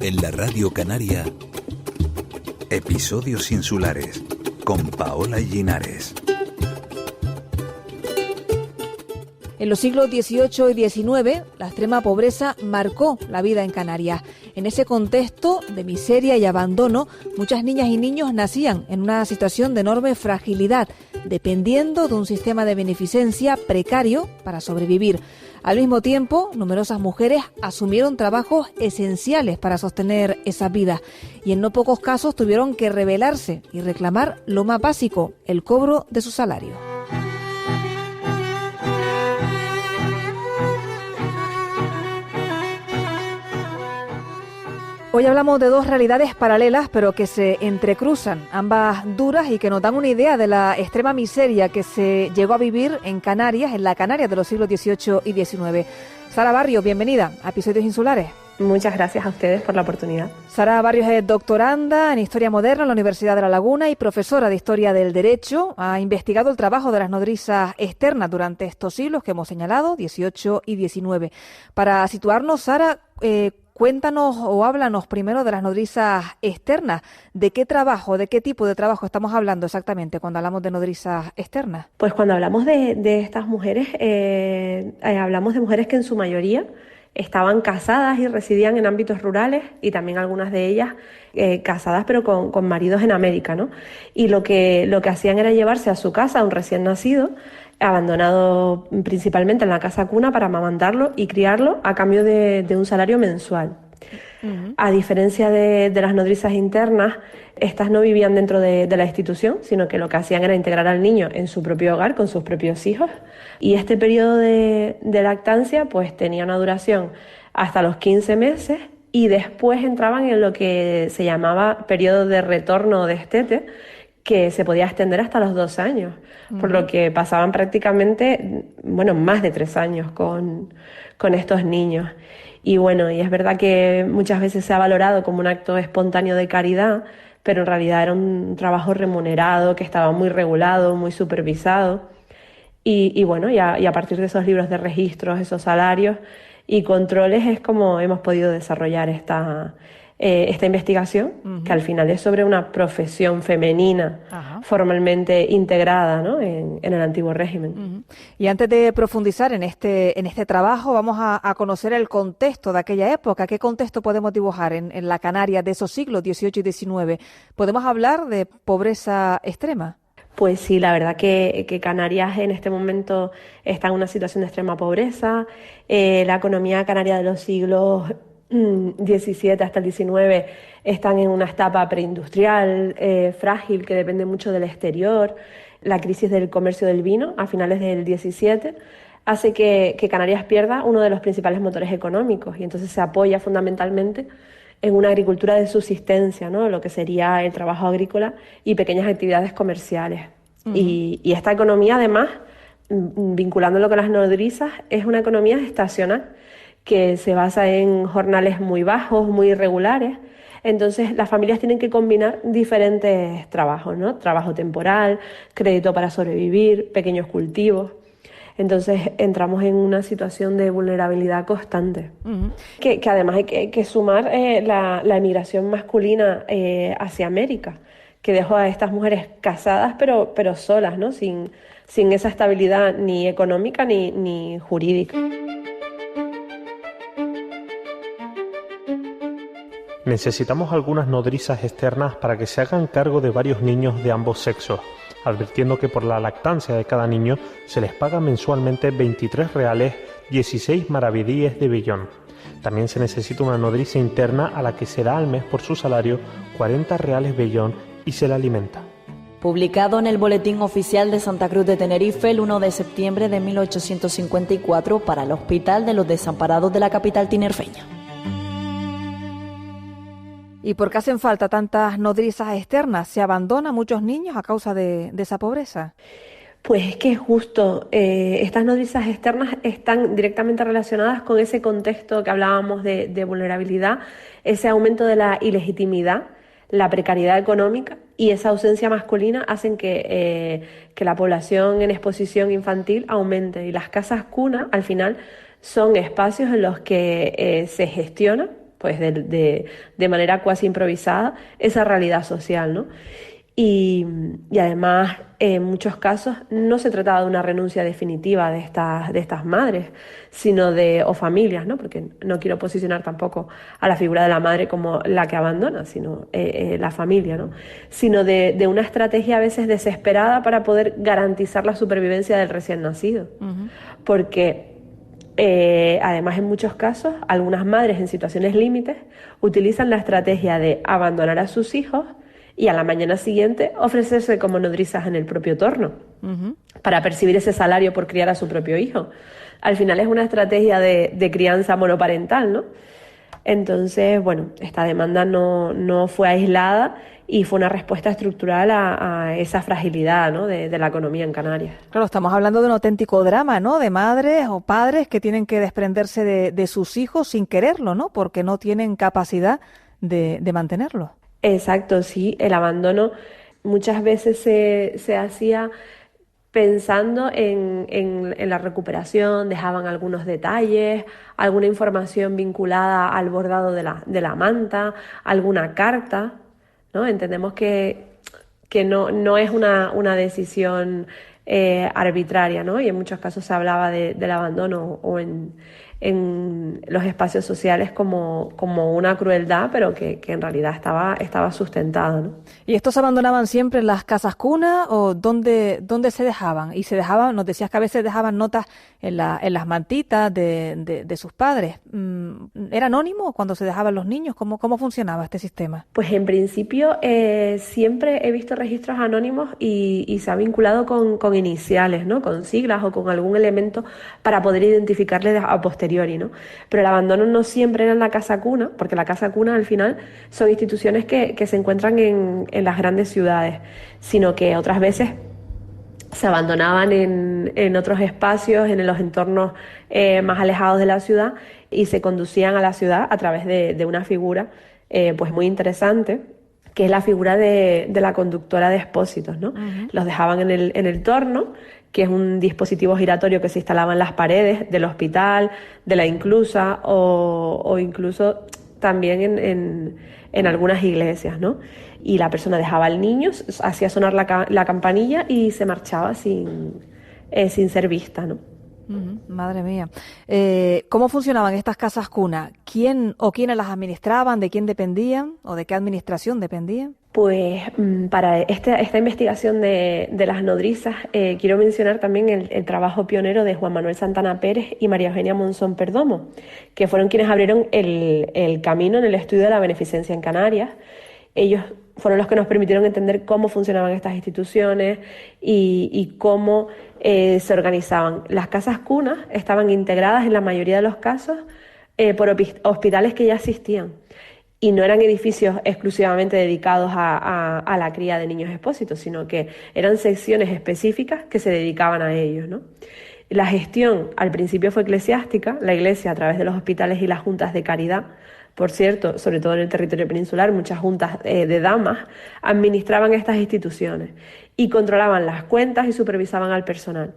En la Radio Canaria, Episodios Insulares, con Paola Llinares. En los siglos XVIII y XIX, la extrema pobreza marcó la vida en Canarias. En ese contexto de miseria y abandono, muchas niñas y niños nacían en una situación de enorme fragilidad, dependiendo de un sistema de beneficencia precario para sobrevivir. Al mismo tiempo, numerosas mujeres asumieron trabajos esenciales para sostener esas vidas y en no pocos casos tuvieron que rebelarse y reclamar lo más básico, el cobro de su salario. Hoy hablamos de dos realidades paralelas, pero que se entrecruzan, ambas duras y que nos dan una idea de la extrema miseria que se llegó a vivir en Canarias, en la Canarias de los siglos XVIII y XIX. Sara Barrios, bienvenida a Episodios Insulares. Muchas gracias a ustedes por la oportunidad. Sara Barrios es doctoranda en Historia Moderna en la Universidad de La Laguna y profesora de Historia del Derecho. Ha investigado el trabajo de las nodrizas externas durante estos siglos que hemos señalado, XVIII y XIX. Para situarnos, Sara, cuéntanos o háblanos primero de las nodrizas externas. ¿De qué trabajo, de qué tipo de trabajo estamos hablando exactamente cuando hablamos de nodrizas externas? Pues cuando hablamos de estas mujeres, hablamos de mujeres que en su mayoría estaban casadas y residían en ámbitos rurales y también algunas de ellas casadas pero con maridos en América, ¿no? Y lo que hacían era llevarse a su casa a un recién nacido, abandonado principalmente en la casa cuna para amamantarlo y criarlo a cambio de un salario mensual. Uh-huh. A diferencia de las nodrizas internas, estas no vivían dentro de la institución, sino que lo que hacían era integrar al niño en su propio hogar con sus propios hijos. Y este periodo de lactancia pues tenía una duración hasta los 15 meses y después entraban en lo que se llamaba periodo de retorno o destete, que se podía extender hasta los 2 años, por lo que pasaban prácticamente, más de 3 años con estos niños. Y y es verdad que muchas veces se ha valorado como un acto espontáneo de caridad, pero en realidad era un trabajo remunerado, que estaba muy regulado, muy supervisado. Y a partir de esos libros de registros, esos salarios y controles es como hemos podido desarrollar esta investigación, uh-huh, que al final es sobre una profesión femenina, uh-huh, formalmente integrada, ¿no?, en el antiguo régimen. Uh-huh. Y antes de profundizar en este trabajo, vamos a conocer el contexto de aquella época. ¿Qué contexto podemos dibujar en la Canarias de esos siglos XVIII y XIX? ¿Podemos hablar de pobreza extrema? Pues sí, la verdad que Canarias en este momento está en una situación de extrema pobreza. La economía canaria de los siglos XVII hasta el XIX están en una etapa preindustrial, frágil, que depende mucho del exterior. La crisis del comercio del vino a finales del XVII hace que Canarias pierda uno de los principales motores económicos y entonces se apoya fundamentalmente en una agricultura de subsistencia, ¿no?, lo que sería el trabajo agrícola y pequeñas actividades comerciales. Uh-huh. Y esta economía, además, vinculándolo con las nodrizas, es una economía estacional que se basa en jornales muy bajos, muy irregulares. Entonces las familias tienen que combinar diferentes trabajos, ¿no? Trabajo temporal, crédito para sobrevivir, pequeños cultivos. Entonces entramos en una situación de vulnerabilidad constante. Uh-huh. Que además hay que sumar la emigración masculina hacia América, que dejó a estas mujeres casadas pero solas, ¿no?, sin esa estabilidad ni económica ni jurídica. Necesitamos algunas nodrizas externas para que se hagan cargo de varios niños de ambos sexos, advirtiendo que por la lactancia de cada niño se les paga mensualmente 23 reales, 16 maravedíes de vellón. También se necesita una nodriza interna a la que se da al mes por su salario 40 reales vellón y se la alimenta. Publicado en el Boletín Oficial de Santa Cruz de Tenerife el 1 de septiembre de 1854 para el Hospital de los Desamparados de la capital tinerfeña. ¿Y por qué hacen falta tantas nodrizas externas? ¿Se abandona a muchos niños a causa de esa pobreza? Pues es que justo estas nodrizas externas están directamente relacionadas con ese contexto que hablábamos de vulnerabilidad, ese aumento de la ilegitimidad, la precariedad económica y esa ausencia masculina hacen que la población en exposición infantil aumente. Y las casas cuna, al final, son espacios en los que se gestiona pues de manera cuasi improvisada esa realidad social, ¿no? Y además, en muchos casos, no se trataba de una renuncia definitiva de estas madres, sino o familias, ¿no? Porque no quiero posicionar tampoco a la figura de la madre como la que abandona, sino la familia, ¿no? Sino de una estrategia a veces desesperada para poder garantizar la supervivencia del recién nacido. Uh-huh. Porque además, en muchos casos, algunas madres en situaciones límites utilizan la estrategia de abandonar a sus hijos y a la mañana siguiente ofrecerse como nodrizas en el propio torno, uh-huh, para percibir ese salario por criar a su propio hijo. Al final es una estrategia de crianza monoparental, ¿no? Entonces, bueno, esta demanda no fue aislada y fue una respuesta estructural a esa fragilidad, ¿no? de la economía en Canarias. Claro, estamos hablando de un auténtico drama, ¿no? De madres o padres que tienen que desprenderse de sus hijos sin quererlo, ¿no? Porque no tienen capacidad de mantenerlos. Exacto, sí. El abandono muchas veces se hacía pensando en la recuperación, dejaban algunos detalles, alguna información vinculada al bordado de la manta, alguna carta, ¿no? Entendemos que no es una decisión arbitraria, ¿no? Y en muchos casos se hablaba del abandono o en los espacios sociales como una crueldad, pero que en realidad estaba sustentado, ¿no? ¿Y estos se abandonaban siempre en las casas cuna o dónde se dejaban? Y se dejaban, nos decías que a veces dejaban notas en las mantitas de sus padres. ¿Era anónimo cuando se dejaban los niños? ¿Cómo funcionaba este sistema? Pues en principio siempre he visto registros anónimos y se ha vinculado con iniciales, ¿no? Con siglas o con algún elemento para poder identificarle a posteriori, ¿no? Pero el abandono no siempre era en la casa cuna, porque la casa cuna al final son instituciones que se encuentran en las grandes ciudades, sino que otras veces se abandonaban en otros espacios, en los entornos más alejados de la ciudad, y se conducían a la ciudad a través de una figura pues muy interesante, que es la figura de la conductora de expósitos, ¿no? Uh-huh. Los dejaban en el torno, que es un dispositivo giratorio que se instalaba en las paredes del hospital, de la inclusa o incluso también en algunas iglesias, ¿no? Y la persona dejaba al niño, hacía sonar la campanilla y se marchaba sin ser vista, ¿no? Madre mía. ¿Cómo funcionaban estas casas cuna? ¿Quién o quiénes las administraban? ¿De quién dependían? ¿O de qué administración dependían? Pues para esta investigación de las nodrizas quiero mencionar también el trabajo pionero de Juan Manuel Santana Pérez y María Eugenia Monzón Perdomo, que fueron quienes abrieron el camino en el estudio de la beneficencia en Canarias. Ellos fueron los que nos permitieron entender cómo funcionaban estas instituciones y cómo se organizaban. Las casas cunas estaban integradas en la mayoría de los casos por hospitales que ya existían y no eran edificios exclusivamente dedicados a la cría de niños expósitos, sino que eran secciones específicas que se dedicaban a ellos, ¿no? La gestión al principio fue eclesiástica, la Iglesia a través de los hospitales y las juntas de caridad. Por cierto, sobre todo en el territorio peninsular, muchas juntas de damas administraban estas instituciones y controlaban las cuentas y supervisaban al personal.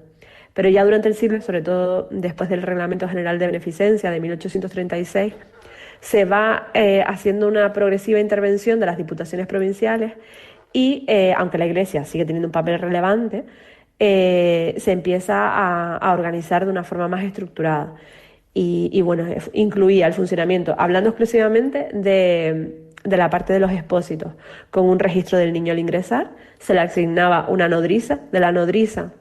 Pero ya durante el siglo, sobre todo después del Reglamento General de Beneficencia de 1836, se va haciendo una progresiva intervención de las diputaciones provinciales y, aunque la Iglesia sigue teniendo un papel relevante, se empieza a organizar de una forma más estructurada. Y bueno, incluía el funcionamiento, hablando exclusivamente de la parte de los expósitos, con un registro del niño al ingresar, se le asignaba una nodriza, de la nodriza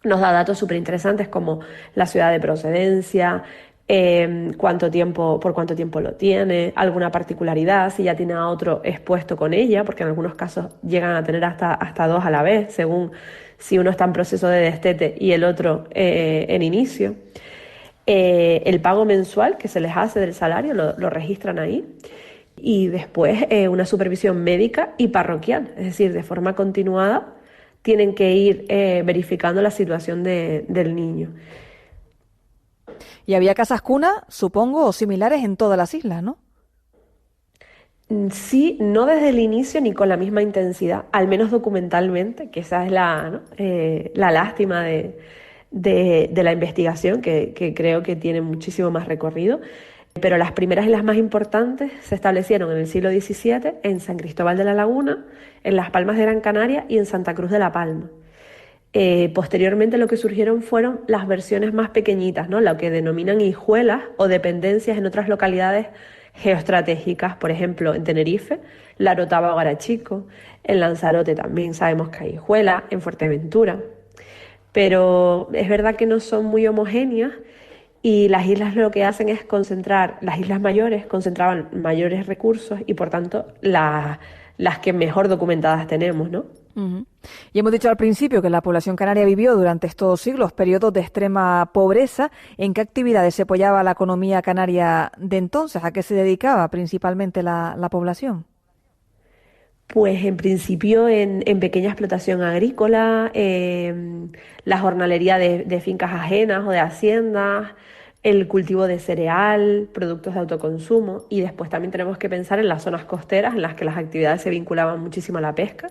nos da datos súper interesantes como la ciudad de procedencia, por cuánto tiempo lo tiene, alguna particularidad, si ya tiene a otro expuesto con ella, porque en algunos casos llegan a tener hasta dos a la vez, según si uno está en proceso de destete y el otro en inicio. El pago mensual que se les hace del salario lo registran ahí y después una supervisión médica y parroquial, es decir, de forma continuada tienen que ir verificando la situación del niño. Y había casas cuna, supongo, o similares en todas las islas, ¿no? Sí, no desde el inicio ni con la misma intensidad, al menos documentalmente, que esa es la lástima de la investigación, que creo que tiene muchísimo más recorrido. Pero las primeras y las más importantes se establecieron en el siglo XVII en San Cristóbal de la Laguna, en Las Palmas de Gran Canaria y en Santa Cruz de la Palma. Posteriormente lo que surgieron fueron las versiones más pequeñitas, ¿no? Lo que denominan hijuelas o dependencias en otras localidades geoestratégicas, por ejemplo en Tenerife, Larotaba o Garachico, en Lanzarote también sabemos que hay hijuelas, en Fuerteventura, pero es verdad que no son muy homogéneas y las islas lo que hacen es concentrar, las islas mayores concentraban mayores recursos y por tanto las que mejor documentadas tenemos, ¿no? Uh-huh. Y hemos dicho al principio que la población canaria vivió durante estos siglos periodos de extrema pobreza. ¿En qué actividades se apoyaba la economía canaria de entonces? ¿A qué se dedicaba principalmente la población? Pues en principio en pequeña explotación agrícola, la jornalería de fincas ajenas o de haciendas, el cultivo de cereal, productos de autoconsumo, y después también tenemos que pensar en las zonas costeras en las que las actividades se vinculaban muchísimo a la pesca,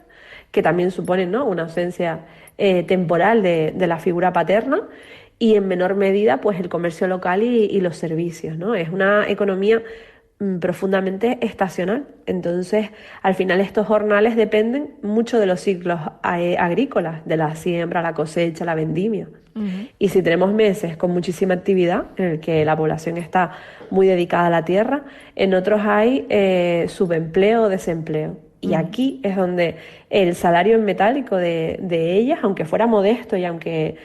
que también suponen, ¿no?, una ausencia temporal de la figura paterna, y en menor medida pues el comercio local y los servicios, ¿no? Es una economía profundamente estacional. Entonces, al final estos jornales dependen mucho de los ciclos agrícolas, de la siembra, la cosecha, la vendimia. Uh-huh. Y si tenemos meses con muchísima actividad, en el que la población está muy dedicada a la tierra, en otros hay subempleo o desempleo. Y aquí es donde el salario en metálico de ellas, aunque fuera modesto y aunque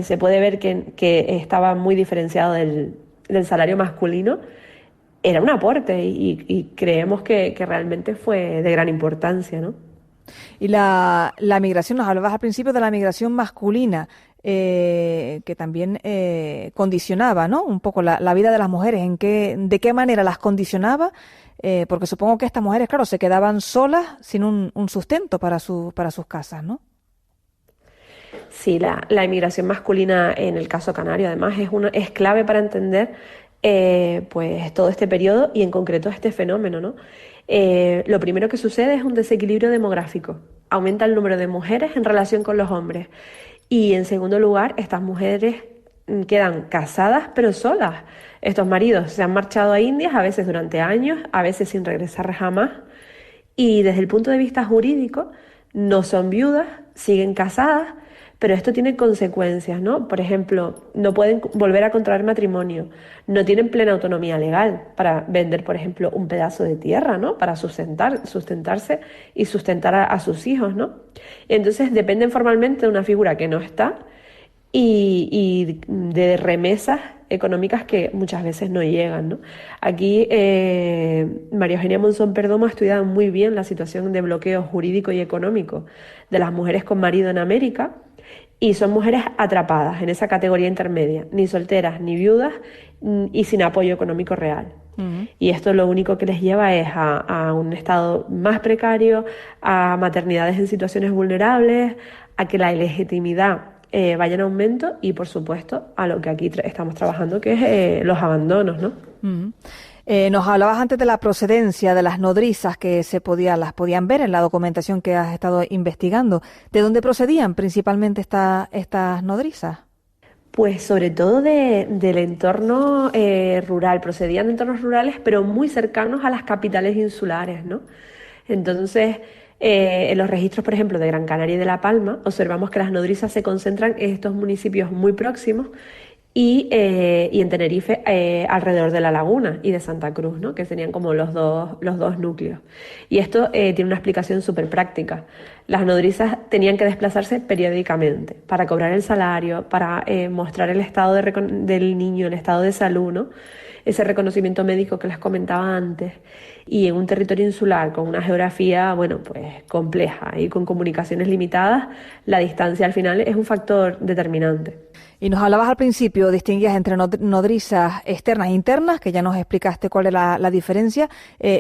se puede ver que estaba muy diferenciado del salario masculino, era un aporte y creemos que realmente fue de gran importancia, ¿no? Y la migración, nos hablabas al principio de la migración masculina, que también condicionaba, ¿no?, un poco la vida de las mujeres. ¿De qué manera las condicionaba? Porque supongo que estas mujeres, claro, se quedaban solas sin un sustento para sus casas, ¿no? Sí, la inmigración masculina en el caso canario además es clave para entender pues todo este periodo y en concreto este fenómeno, ¿no? Lo primero que sucede es un desequilibrio demográfico. Aumenta el número de mujeres en relación con los hombres. Y en segundo lugar, estas mujeres quedan casadas pero solas. Estos maridos se han marchado a Indias, a veces durante años, a veces sin regresar jamás. Y desde el punto de vista jurídico, no son viudas, siguen casadas, pero esto tiene consecuencias, ¿no? Por ejemplo, no pueden volver a contraer matrimonio, no tienen plena autonomía legal para vender, por ejemplo, un pedazo de tierra, ¿no?, para sustentarse y sustentar a sus hijos, ¿no? Entonces dependen formalmente de una figura que no está y de remesas económicas que muchas veces no llegan, ¿no? Aquí María Eugenia Monzón Perdomo ha estudiado muy bien la situación de bloqueo jurídico y económico de las mujeres con marido en América, y son mujeres atrapadas en esa categoría intermedia, ni solteras ni viudas y sin apoyo económico real. Uh-huh. Y esto lo único que les lleva es a un estado más precario, a maternidades en situaciones vulnerables, a que la ilegitimidad vaya en aumento y, por supuesto, a lo que aquí estamos trabajando, que es los abandonos, ¿no? Uh-huh. Nos hablabas antes de la procedencia de las nodrizas que las podían ver en la documentación que has estado investigando. ¿De dónde procedían principalmente estas nodrizas? Pues sobre todo del entorno rural. Procedían de entornos rurales, pero muy cercanos a las capitales insulares, ¿no? Entonces, en los registros, por ejemplo, de Gran Canaria y de La Palma, observamos que las nodrizas se concentran en estos municipios muy próximos y en Tenerife alrededor de La Laguna y de Santa Cruz, ¿no?, que serían como los dos núcleos. Y esto tiene una explicación súper práctica. Las nodrizas tenían que desplazarse periódicamente para cobrar el salario, para mostrar el estado del niño, el estado de salud, ¿no?, ese reconocimiento médico que les comentaba antes. Y en un territorio insular con una geografía, bueno, pues compleja y con comunicaciones limitadas, la distancia al final es un factor determinante. Y nos hablabas al principio, distinguías entre nodrizas externas e internas, que ya nos explicaste cuál era la diferencia.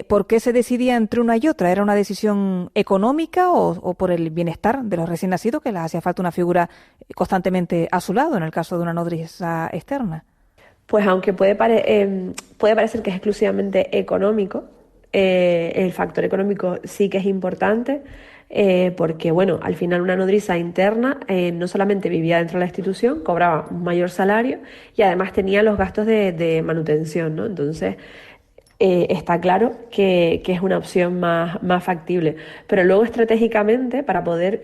¿Por qué se decidía entre una y otra? ¿Era una decisión económica o por el bienestar de los recién nacidos, que les hacía falta una figura constantemente a su lado en el caso de una nodriza externa? Pues aunque puede parecer que es exclusivamente económico, el factor económico sí que es importante. porque bueno, al final una nodriza interna no solamente vivía dentro de la institución, cobraba un mayor salario y además tenía los gastos de manutención, ¿no? Entonces está claro que es una opción más factible. Pero luego estratégicamente, para poder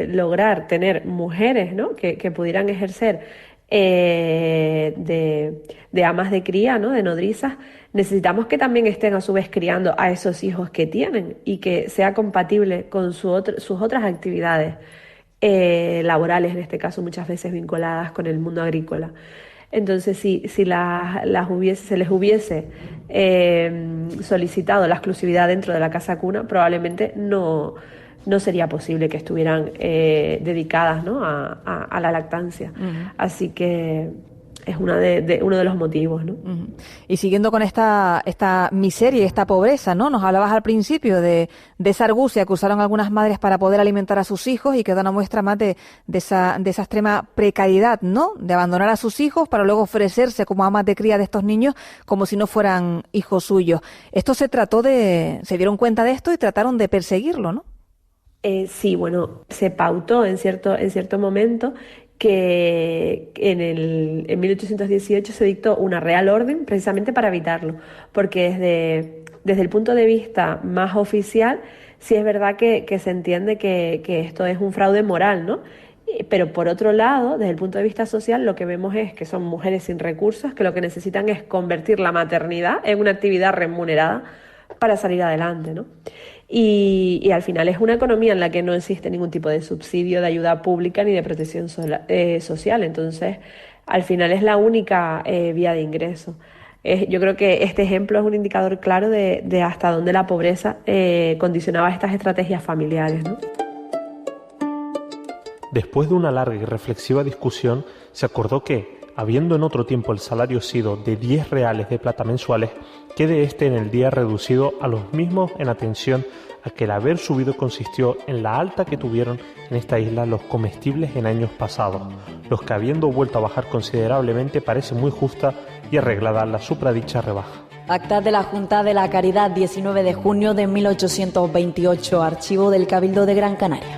lograr tener mujeres, ¿no?, que pudieran ejercer de amas de cría, ¿no?, de nodrizas, necesitamos que también estén a su vez criando a esos hijos que tienen y que sea compatible con sus otras actividades laborales, en este caso muchas veces vinculadas con el mundo agrícola. Entonces, si se les hubiese solicitado la exclusividad dentro de la casa cuna, probablemente no sería posible que estuvieran dedicadas, ¿no?, a la lactancia. Uh-huh. Así que es uno de los motivos, ¿no? Uh-huh. Y siguiendo con esta miseria y esta pobreza, ¿no? Nos hablabas al principio de esa argucia que usaron algunas madres para poder alimentar a sus hijos y que da una muestra más de esa extrema precariedad, ¿no? De abandonar a sus hijos para luego ofrecerse como amas de cría de estos niños como si no fueran hijos suyos. Se dieron cuenta de esto y trataron de perseguirlo, ¿no? Sí, bueno, se pautó en cierto momento que en 1818 se dictó una real orden precisamente para evitarlo, porque desde el punto de vista más oficial sí es verdad que se entiende que esto es un fraude moral, ¿no? Pero por otro lado, desde el punto de vista social, lo que vemos es que son mujeres sin recursos, que lo que necesitan es convertir la maternidad en una actividad remunerada para salir adelante, ¿no? Y al final es una economía en la que no existe ningún tipo de subsidio, de ayuda pública ni de protección social. Entonces, al final es la única vía de ingreso. Yo creo que este ejemplo es un indicador claro de hasta dónde la pobreza condicionaba estas estrategias familiares, ¿no? Después de una larga y reflexiva discusión, se acordó que, habiendo en otro tiempo el salario sido de 10 reales de plata mensuales, quede este en el día reducido a los mismos en atención a que el haber subido consistió en la alta que tuvieron en esta isla los comestibles en años pasados, los que habiendo vuelto a bajar considerablemente parece muy justa y arreglada la supradicha rebaja. Acta de la Junta de la Caridad, 19 de junio de 1828, archivo del Cabildo de Gran Canaria.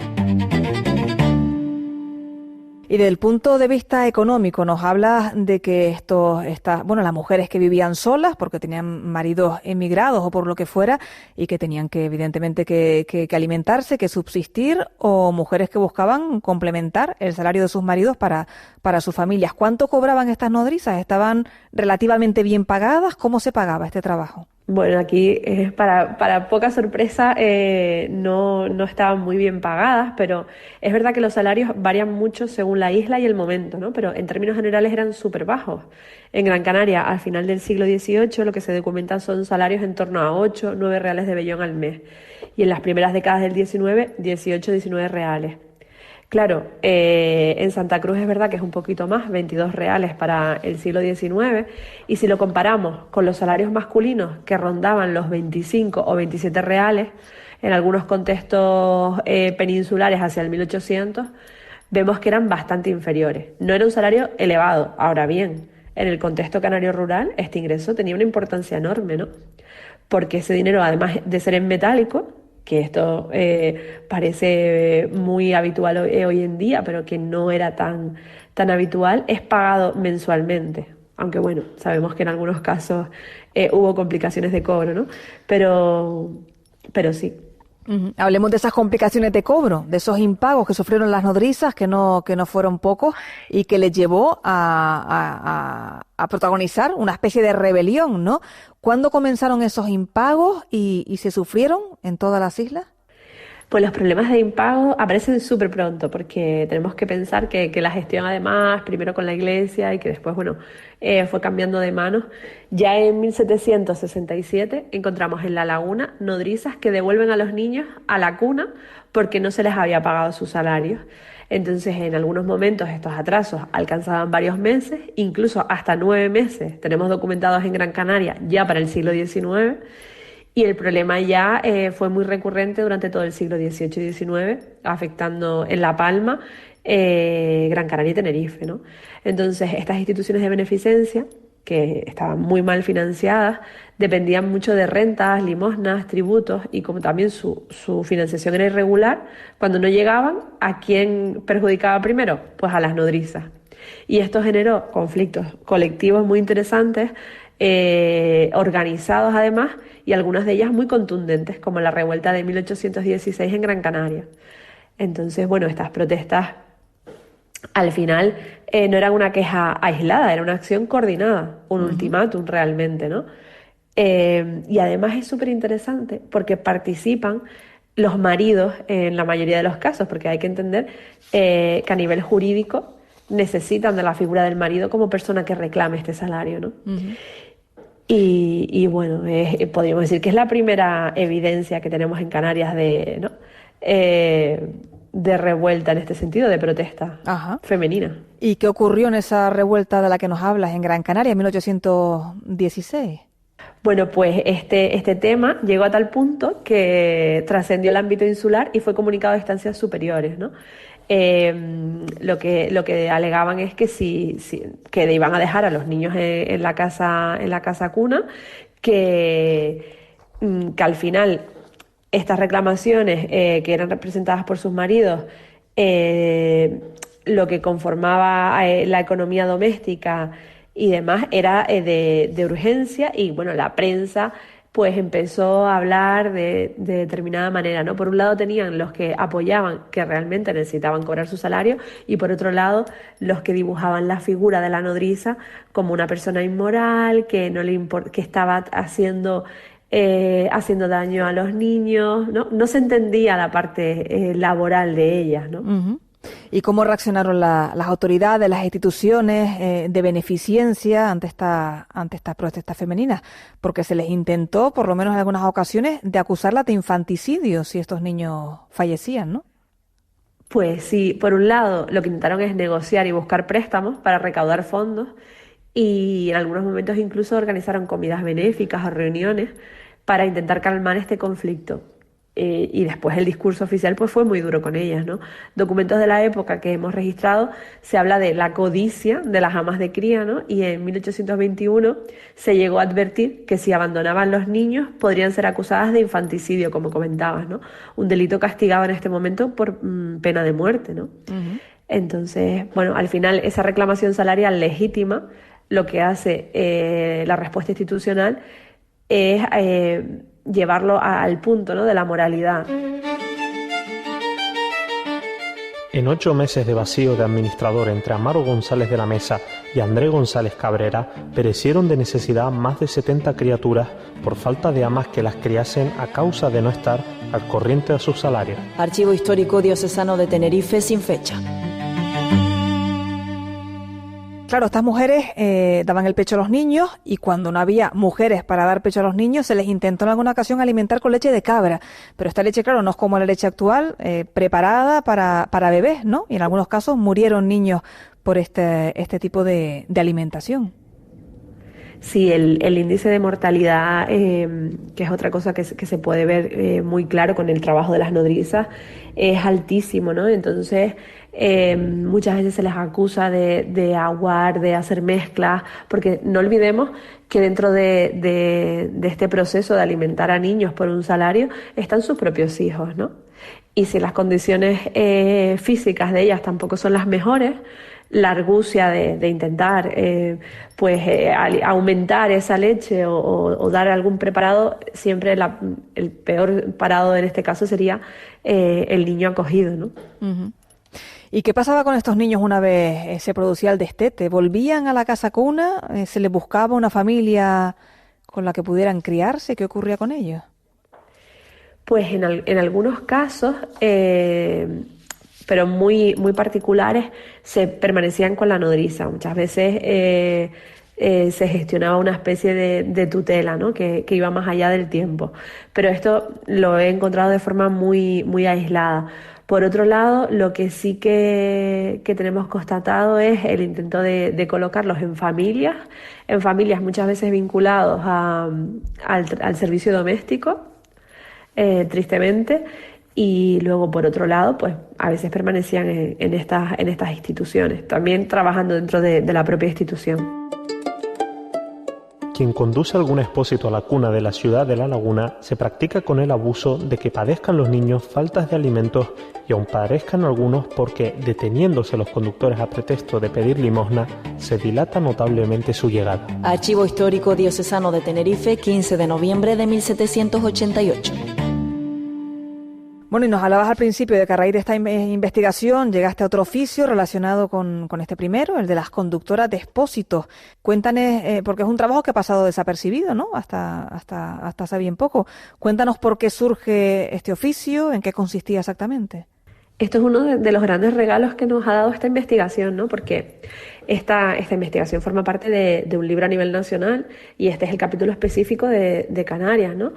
Y desde el punto de vista económico nos habla de que las mujeres que vivían solas porque tenían maridos emigrados o por lo que fuera y que tenían que evidentemente que alimentarse, que subsistir, o mujeres que buscaban complementar el salario de sus maridos para sus familias. ¿Cuánto cobraban estas nodrizas? ¿Estaban relativamente bien pagadas? ¿Cómo se pagaba este trabajo? Bueno, aquí para poca sorpresa no estaban muy bien pagadas, pero es verdad que los salarios varían mucho según la isla y el momento, ¿no? Pero en términos generales eran súper bajos. En Gran Canaria, al final del siglo XVIII, lo que se documenta son salarios en torno a 8, 9 reales de vellón al mes. Y en las primeras décadas del XIX, 18, 19 reales. Claro, en Santa Cruz es verdad que es un poquito más, 22 reales para el siglo XIX, y si lo comparamos con los salarios masculinos que rondaban los 25 o 27 reales, en algunos contextos peninsulares hacia el 1800, vemos que eran bastante inferiores. No era un salario elevado. Ahora bien, en el contexto canario rural, este ingreso tenía una importancia enorme, ¿no? Porque ese dinero, además de ser en metálico, que esto parece muy habitual hoy en día, pero que no era tan habitual, es pagado mensualmente. Aunque bueno, sabemos que en algunos casos hubo complicaciones de cobro, ¿no? Pero sí. Uh-huh. Hablemos de esas complicaciones de cobro, de esos impagos que sufrieron las nodrizas, que no fueron pocos, y que les llevó a protagonizar una especie de rebelión, ¿no? ¿Cuándo comenzaron esos impagos y se sufrieron en todas las islas? Pues los problemas de impago aparecen súper pronto, porque tenemos que pensar que la gestión, además, primero con la Iglesia y que después, fue cambiando de manos. Ya en 1767 encontramos en La Laguna nodrizas que devuelven a los niños a la cuna porque no se les había pagado sus salarios. Entonces, en algunos momentos estos atrasos alcanzaban varios meses, incluso hasta 9 meses. Tenemos documentados en Gran Canaria ya para el siglo XIX. Y el problema ya fue muy recurrente durante todo el siglo XVIII y XIX, afectando en La Palma, Gran Canaria y Tenerife, ¿no? Entonces, estas instituciones de beneficencia que estaban muy mal financiadas, dependían mucho de rentas, limosnas, tributos, y como también su financiación era irregular, cuando no llegaban, ¿a quién perjudicaba primero? Pues a las nodrizas. Y esto generó conflictos colectivos muy interesantes, organizados además, y algunas de ellas muy contundentes, como la revuelta de 1816 en Gran Canaria. Entonces, bueno, estas protestas al final no eran una queja aislada, era una acción coordinada, un ultimátum realmente, ¿no? Y además es súper interesante porque participan los maridos en la mayoría de los casos, porque hay que entender que a nivel jurídico necesitan de la figura del marido como persona que reclame este salario, ¿no? Y bueno, podríamos decir que es la primera evidencia que tenemos en Canarias ¿no? De revuelta en este sentido, de protesta femenina. ¿Y qué ocurrió en esa revuelta de la que nos hablas en Gran Canaria en 1816? Bueno, pues este tema llegó a tal punto que trascendió el ámbito insular y fue comunicado a instancias superiores, ¿no? Lo que alegaban es que que iban a dejar a los niños en la casa cuna, que al final estas reclamaciones que eran representadas por sus maridos, lo que conformaba la economía doméstica y demás era de urgencia, y bueno, la prensa pues empezó a hablar de determinada manera, ¿no? Por un lado tenían los que apoyaban que realmente necesitaban cobrar su salario, y por otro lado los que dibujaban la figura de la nodriza como una persona inmoral, que no le que estaba haciendo daño a los niños, ¿no? No se entendía la parte laboral de ellas, ¿no? Uh-huh. ¿Y cómo reaccionaron las autoridades, las instituciones de beneficencia ante estas protestas femeninas? Porque se les intentó, por lo menos en algunas ocasiones, de acusarlas de infanticidio si estos niños fallecían, ¿no? Pues sí, por un lado lo que intentaron es negociar y buscar préstamos para recaudar fondos, y en algunos momentos incluso organizaron comidas benéficas o reuniones para intentar calmar este conflicto. Y después el discurso oficial pues fue muy duro con ellas, ¿no? Documentos de la época que hemos registrado se habla de la codicia de las amas de cría, ¿no? Y en 1821 se llegó a advertir que si abandonaban los niños podrían ser acusadas de infanticidio, como comentabas, ¿no? Un delito castigado en este momento por pena de muerte, ¿no? Uh-huh. Entonces, bueno, al final esa reclamación salarial legítima, lo que hace la respuesta institucional es llevarlo al punto, ¿no?, de la moralidad. En 8 meses de vacío de administrador entre Amaro González de la Mesa y André González Cabrera, perecieron de necesidad más de 70 criaturas por falta de amas que las criasen a causa de no estar al corriente de sus salarios. Archivo Histórico Diocesano de Tenerife sin fecha. Claro, estas mujeres daban el pecho a los niños, y cuando no había mujeres para dar pecho a los niños se les intentó en alguna ocasión alimentar con leche de cabra, pero esta leche, claro, no es como la leche actual, preparada para bebés, ¿no? Y en algunos casos murieron niños por este tipo de alimentación. Sí, el índice de mortalidad, que es otra cosa que se puede ver muy claro con el trabajo de las nodrizas, es altísimo, ¿no? Entonces, muchas veces se les acusa de aguar, de hacer mezclas, porque no olvidemos que dentro de este proceso de alimentar a niños por un salario están sus propios hijos, ¿no? Y si las condiciones físicas de ellas tampoco son las mejores, la argucia de intentar aumentar esa leche o dar algún preparado, siempre el peor parado en este caso sería el niño acogido, ¿no? Uh-huh. ¿Y qué pasaba con estos niños una vez se producía el destete? ¿Volvían a la casa cuna? ¿Se les buscaba una familia con la que pudieran criarse? ¿Qué ocurría con ellos? Pues en algunos casos, pero muy, muy particulares, se permanecían con la nodriza. Muchas veces se gestionaba una especie de tutela, ¿no?, que iba más allá del tiempo. Pero esto lo he encontrado de forma muy, muy aislada. Por otro lado, lo que sí que tenemos constatado es el intento de colocarlos en familias muchas veces vinculados al servicio doméstico, tristemente, y luego por otro lado pues a veces permanecían en estas instituciones, también trabajando dentro de la propia institución. Quien conduce algún expósito a la cuna de la ciudad de La Laguna se practica con el abuso de que padezcan los niños faltas de alimentos y aun padezcan algunos porque, deteniéndose los conductores a pretexto de pedir limosna, se dilata notablemente su llegada. Archivo Histórico Diocesano de Tenerife, 15 de noviembre de 1788. Bueno, y nos hablabas al principio de que a raíz de esta investigación llegaste a otro oficio relacionado con este primero, el de las conductoras de expósitos. Cuéntanos, porque es un trabajo que ha pasado desapercibido, ¿no? Hasta hace bien poco. Cuéntanos por qué surge este oficio, en qué consistía exactamente. Esto es uno de los grandes regalos que nos ha dado esta investigación, ¿no? Porque esta investigación forma parte de un libro a nivel nacional y este es el capítulo específico de Canarias, ¿no?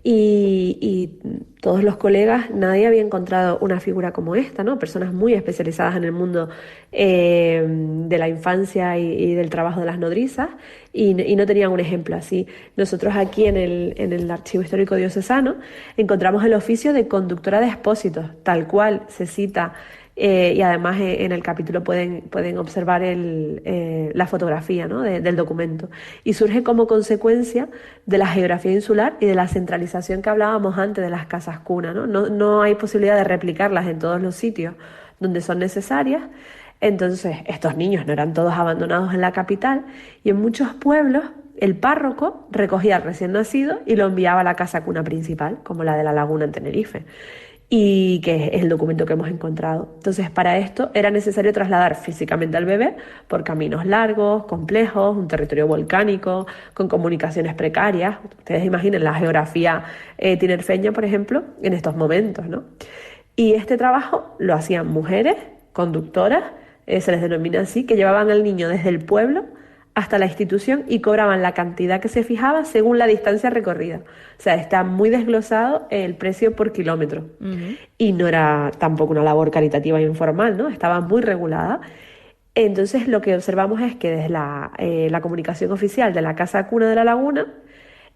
Y todos los colegas, nadie había encontrado una figura como esta, ¿no? Personas muy especializadas en el mundo de la infancia y del trabajo de las nodrizas y no tenían un ejemplo así. Nosotros aquí en el Archivo Histórico Diocesano encontramos el oficio de conductora de expósitos, tal cual se cita. Y además en el capítulo pueden observar la fotografía, ¿no? del documento. Y surge como consecuencia de la geografía insular y de la centralización que hablábamos antes de las casas cuna, ¿no? No hay posibilidad de replicarlas en todos los sitios donde son necesarias. Entonces, estos niños no eran todos abandonados en la capital y en muchos pueblos el párroco recogía al recién nacido y lo enviaba a la casa cuna principal, como la de La Laguna en Tenerife, y que es el documento que hemos encontrado. Entonces, para esto era necesario trasladar físicamente al bebé por caminos largos, complejos, un territorio volcánico, con comunicaciones precarias. Ustedes imaginen la geografía tinerfeña, por ejemplo, en estos momentos, ¿no? Y este trabajo lo hacían mujeres, conductoras, se les denomina así, que llevaban al niño desde el pueblo hasta la institución y cobraban la cantidad que se fijaba según la distancia recorrida. O sea, está muy desglosado el precio por kilómetro. Uh-huh. Y no era tampoco una labor caritativa e informal, ¿no? Estaba muy regulada. Entonces, lo que observamos es que desde la comunicación oficial de la Casa Cuna de La Laguna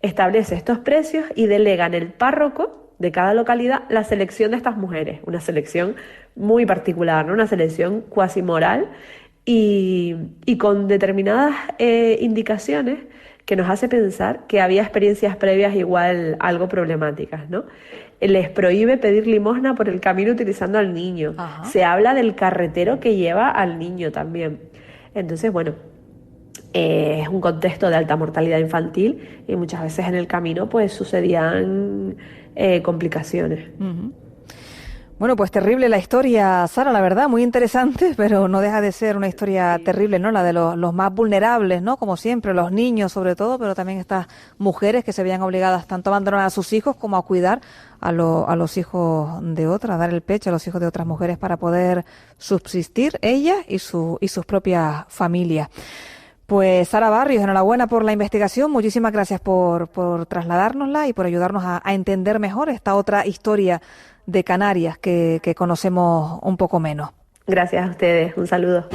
establece estos precios y delega en el párroco de cada localidad la selección de estas mujeres. Una selección muy particular, ¿no? Una selección cuasi moral y con determinadas indicaciones que nos hace pensar que había experiencias previas igual algo problemáticas, ¿no? Les prohíbe pedir limosna por el camino utilizando al niño. Ajá. Se habla del carretero que lleva al niño también. Entonces, bueno, es un contexto de alta mortalidad infantil y muchas veces en el camino pues sucedían complicaciones. Uh-huh. Bueno, pues terrible la historia, Sara, la verdad, muy interesante, pero no deja de ser una historia terrible, ¿no? La de los más vulnerables, ¿no? Como siempre, los niños sobre todo, pero también estas mujeres que se veían obligadas tanto a abandonar a sus hijos como a cuidar a los hijos de otras, a dar el pecho a los hijos de otras mujeres para poder subsistir ellas y sus propias familias. Pues Sara Barrios, enhorabuena por la investigación, muchísimas gracias por trasladárnosla y por ayudarnos a entender mejor esta otra historia de Canarias que conocemos un poco menos. Gracias a ustedes, un saludo.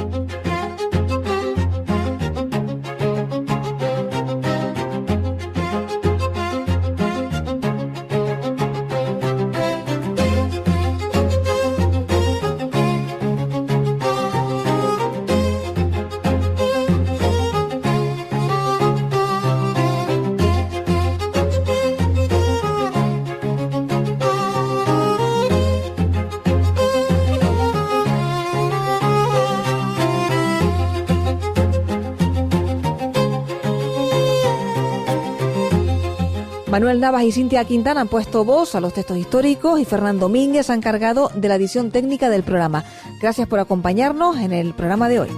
Manuel Navas y Cintia Quintana han puesto voz a los textos históricos y Fernando Domínguez ha encargado de la edición técnica del programa. Gracias por acompañarnos en el programa de hoy.